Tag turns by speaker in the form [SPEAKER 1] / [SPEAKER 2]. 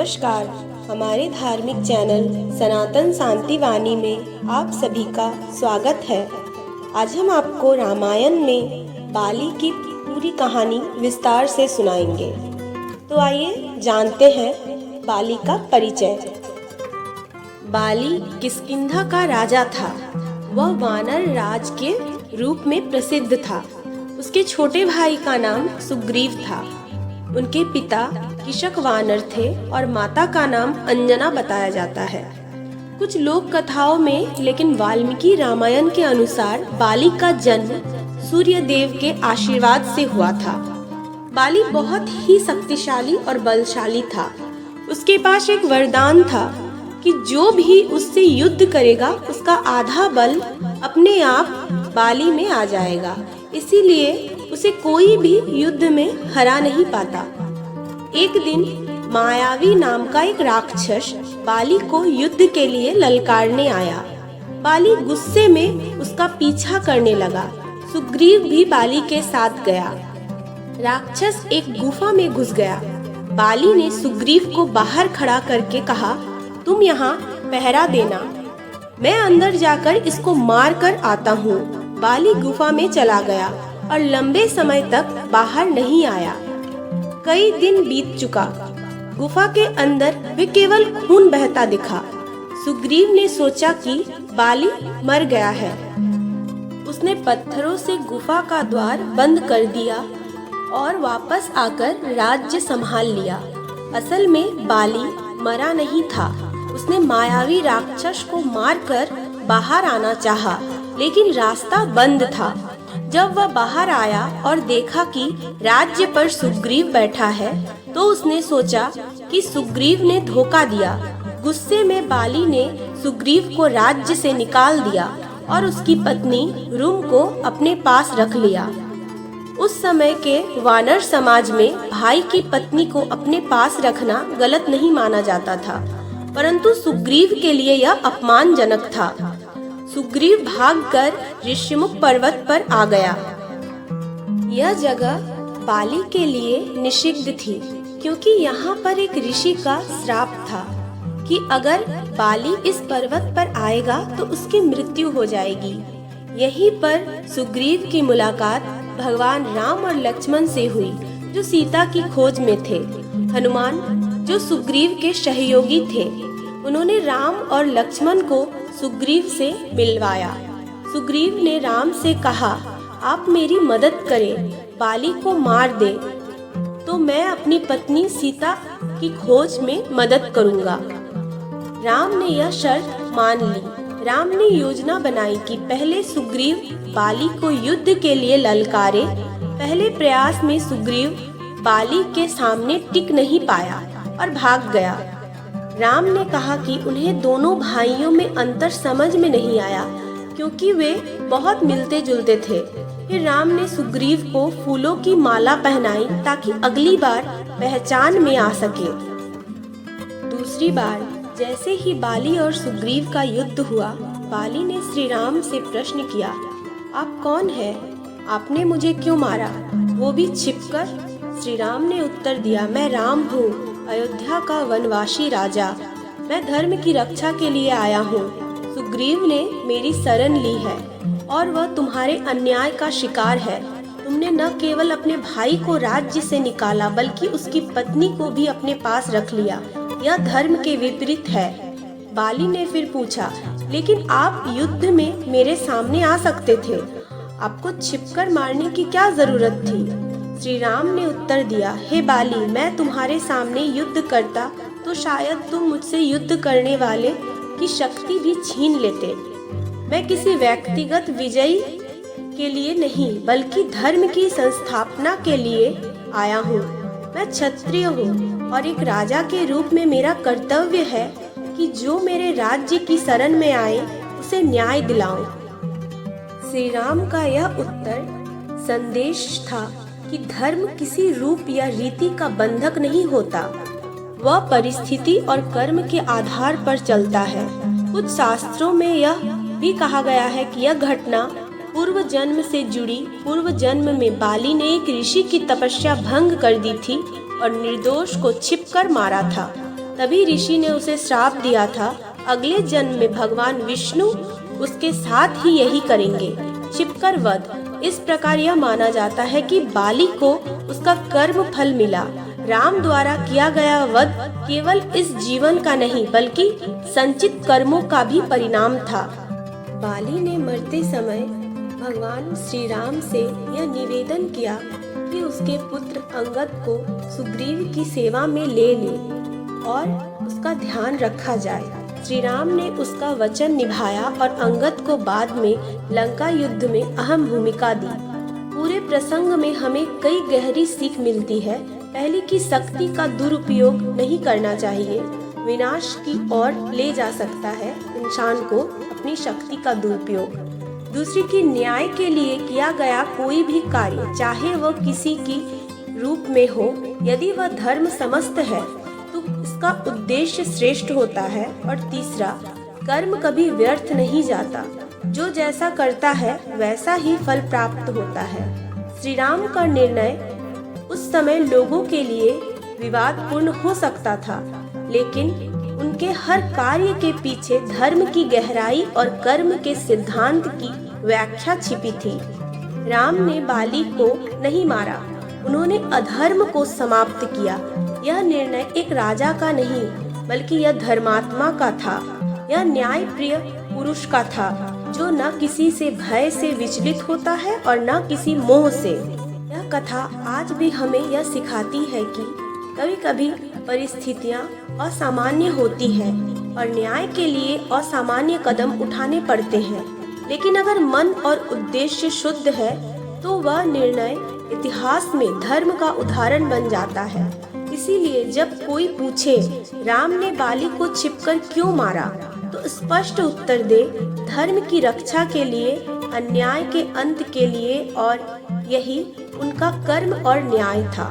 [SPEAKER 1] नमस्कार। हमारे धार्मिक चैनल सनातन शांति वाणी में आप सभी का स्वागत है। आज हम आपको रामायण में बाली की पूरी कहानी विस्तार से सुनाएंगे। तो आइए जानते हैं बाली का परिचय। बाली किष्किंधा का राजा था। वह वानर राज के रूप में प्रसिद्ध था। उसके छोटे भाई का नाम सुग्रीव था। उनके पिता किशक वानर थे और माता का नाम अंजना बताया जाता है। कुछ लोक कथाओं में लेकिन वाल्मीकि रामायण के अनुसार बाली का जन्म सूर्य देव के आशीर्वाद से हुआ था। बाली बहुत ही शक्तिशाली और बलशाली था। उसके पास एक वरदान था कि जो भी उससे युद्ध करेगा उसका आधा बल अपने आप बाली में आ जाएगा। इसीलिए उसे कोई भी युद्ध में हरा नहीं पाता। एक दिन मायावी नाम का एक राक्षस बाली को युद्ध के लिए ललकारने आया। बाली गुस्से में उसका पीछा करने लगा। सुग्रीव भी बाली के साथ गया। राक्षस एक गुफा में घुस गया। बाली ने सुग्रीव को बाहर खड़ा करके कहा, तुम यहाँ पहरा देना, मैं अंदर जाकर इसको मार कर आता हूँ। बाली गुफा में चला गया और लंबे समय तक बाहर नहीं आया। कई दिन बीत चुका। गुफा के अंदर वे केवल खून बहता दिखा। सुग्रीव ने सोचा कि बाली मर गया है। उसने पत्थरों से गुफा का द्वार बंद कर दिया और वापस आकर राज्य संभाल लिया। असल में बाली मरा नहीं था। उसने मायावी राक्षस को मारकर बाहर आना चाहा, लेकिन रास्ता बंद था। जब वह बाहर आया और देखा कि राज्य पर सुग्रीव बैठा है, तो उसने सोचा कि सुग्रीव ने धोखा दिया। गुस्से में बाली ने सुग्रीव को राज्य से निकाल दिया और उसकी पत्नी रुम को अपने पास रख लिया। उस समय के वानर समाज में भाई की पत्नी को अपने पास रखना गलत नहीं माना जाता था, परंतु सुग्रीव के लिए यह अपमानजनक था। सुग्रीव भागकर ऋषिमुख पर्वत पर आ गया। यह जगह बाली के लिए निषिद्ध थी, क्योंकि यहाँ पर एक ऋषि का श्राप था कि अगर बाली इस पर्वत पर आएगा तो उसकी मृत्यु हो जाएगी। यहीं पर सुग्रीव की मुलाकात भगवान राम और लक्ष्मण से हुई, जो सीता की खोज में थे। हनुमान, जो सुग्रीव के सहयोगी थे, उन्होंने राम और लक्ष्मण को सुग्रीव से मिलवाया। सुग्रीव ने राम से कहा, आप मेरी मदद करें, बाली को मार दे तो मैं अपनी पत्नी सीता की खोज में मदद करूंगा। राम ने यह शर्त मान ली। राम ने योजना बनाई कि पहले सुग्रीव बाली को युद्ध के लिए ललकारे। पहले प्रयास में सुग्रीव बाली के सामने टिक नहीं पाया और भाग गया। राम ने कहा कि उन्हें दोनों भाइयों में अंतर समझ में नहीं आया, क्योंकि वे बहुत मिलते जुलते थे। फिर राम ने सुग्रीव को फूलों की माला पहनाई ताकि अगली बार पहचान में आ सके। दूसरी बार जैसे ही बाली और सुग्रीव का युद्ध हुआ, बाली ने श्री राम से प्रश्न किया, आप कौन हैं? आपने मुझे क्यों मारा, वो भी छिपकर? श्री राम ने उत्तर दिया, मैं राम हूँ, अयोध्या का वनवासी राजा। मैं धर्म की रक्षा के लिए आया हूँ। सुग्रीव ने मेरी शरण ली है और वह तुम्हारे अन्याय का शिकार है। तुमने न केवल अपने भाई को राज्य से निकाला, बल्कि उसकी पत्नी को भी अपने पास रख लिया। यह धर्म के विपरीत है। बाली ने फिर पूछा, लेकिन आप युद्ध में मेरे सामने आ सकते थे, आपको छिपकर मारने की क्या जरूरत थी? श्री राम ने उत्तर दिया, हे बाली, मैं तुम्हारे सामने युद्ध करता तो शायद तुम मुझसे युद्ध करने वाले की शक्ति भी छीन लेते। मैं किसी व्यक्तिगत विजयी के लिए नहीं, बल्कि धर्म की संस्थापना के लिए आया हूँ। मैं क्षत्रिय हूँ और एक राजा के रूप में मेरा कर्तव्य है कि जो मेरे राज्य की शरण में आए उसे न्याय दिलाऊं। श्री राम का यह उत्तर संदेश था कि धर्म किसी रूप या रीति का बंधक नहीं होता, वह परिस्थिति और कर्म के आधार पर चलता है। कुछ शास्त्रों में यह भी कहा गया है कि यह घटना पूर्व जन्म से जुड़ी। पूर्व जन्म में बाली ने एक ऋषि की तपस्या भंग कर दी थी और निर्दोष को छिपकर मारा था। तभी ऋषि ने उसे श्राप दिया था, अगले जन्म में भगवान विष्णु उसके साथ ही यही करेंगे, छिपकर वध। इस प्रकार यह माना जाता है कि बाली को उसका कर्म फल मिला। राम द्वारा किया गया वध केवल इस जीवन का नहीं बल्कि संचित कर्मों का भी परिणाम था। बाली ने मरते समय भगवान श्री राम से यह निवेदन किया कि उसके पुत्र अंगद को सुग्रीव की सेवा में ले ले और उसका ध्यान रखा जाए। श्री राम ने उसका वचन निभाया और अंगद को बाद में लंका युद्ध में अहम भूमिका दी। पूरे प्रसंग में हमें कई गहरी सीख मिलती है। पहली की शक्ति का दुरुपयोग नहीं करना चाहिए, विनाश की ओर ले जा सकता है इंसान को अपनी शक्ति का दुरुपयोग। दूसरी की न्याय के लिए किया गया कोई भी कार्य, चाहे वह किसी की रूप में हो, यदि वह धर्म समस्त है तो इसका उद्देश्य श्रेष्ठ होता है। और तीसरा, कर्म कभी व्यर्थ नहीं जाता, जो जैसा करता है वैसा ही फल प्राप्त होता है। श्री राम का निर्णय उस समय लोगों के लिए विवादपूर्ण हो सकता था, लेकिन उनके हर कार्य के पीछे धर्म की गहराई और कर्म के सिद्धांत की व्याख्या छिपी थी। राम ने बाली को नहीं मारा, उन्होंने अधर्म को समाप्त किया। यह निर्णय एक राजा का नहीं बल्कि यह धर्मात्मा का था, यह न्याय प्रिय पुरुष का था, जो न किसी से भय से विचलित होता है और न किसी मोह से। यह कथा आज भी हमें यह सिखाती है कि कभी कभी परिस्थितियाँ असामान्य होती हैं और न्याय के लिए असामान्य कदम उठाने पड़ते हैं, लेकिन अगर मन और उद्देश्य शुद्ध है तो वह निर्णय इतिहास में धर्म का उदाहरण बन जाता है। इसीलिए जब कोई पूछे राम ने बाली को छिपकर क्यों मारा, तो स्पष्ट उत्तर दे, धर्म की रक्षा के लिए, अन्याय के अंत के लिए, और यही उनका कर्म और न्याय था।